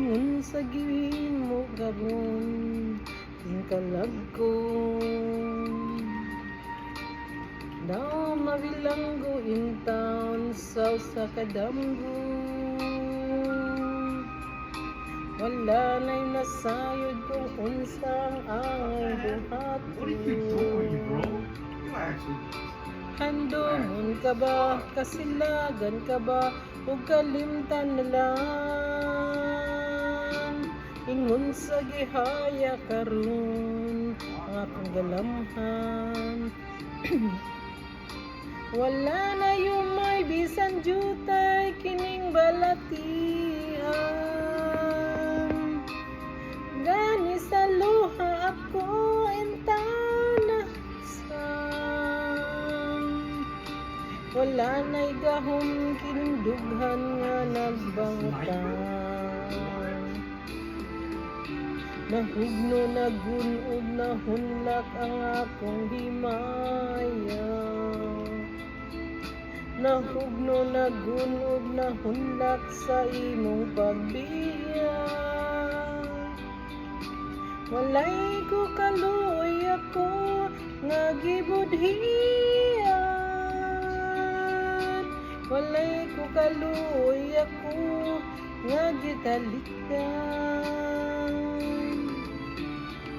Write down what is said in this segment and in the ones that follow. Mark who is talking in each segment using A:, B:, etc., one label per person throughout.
A: Ingon sa giwin mo garon tingkalag ko daw mabilanggo in town sa kadamgo wala na'y nasayod kung unsang ang buhat
B: What are you doing, bro?
A: ko.
B: You actually.
A: Handumon ka ba, kasilagan ka ba, o kalimtan na lang. Ingon sa gihaya karon ang akong galamhan. Wala na yung may bisan jutay kining balatian. Gani sa luha ako entana wala na'y gahom kinindughan nga nagbangutang. Nahugno nagunod na hunlak ang akong himaya. Nahugno nagunod na hunlak sa imong pagbiya. Walay ko kaluoy ako nga gibudhiya. Walay ko kaluoy ako nga gitalikan.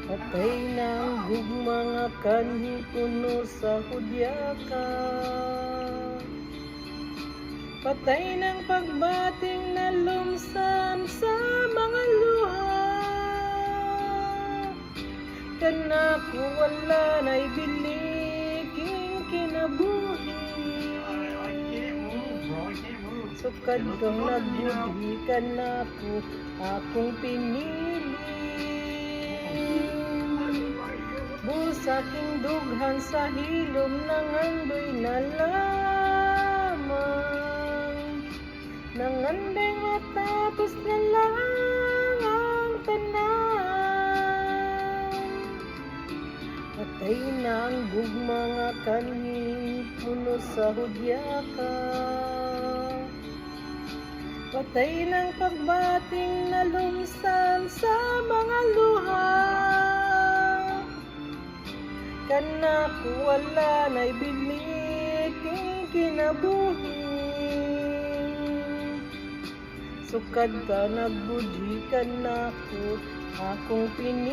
A: Patay na ang gugma nga kanhi kuno sa hudyaka. Patay ng pagbating na lumsan sa mga luha. Kanako wala na'y biliking kinabuhi. Sukad kang nagbudhi ka na po akong pinili. Busaking dughan sa hilom ng andoy na lamang. Nangandeng matapos na lang ang tanan. Patay na ang gugma nga kanhi puno sa hudyaka. Patay ng pagbating na lumsan sa mga luha. Kanako wala na'y biliking kinabuhi. Sukad ka nagbudhi kanako akong pinili.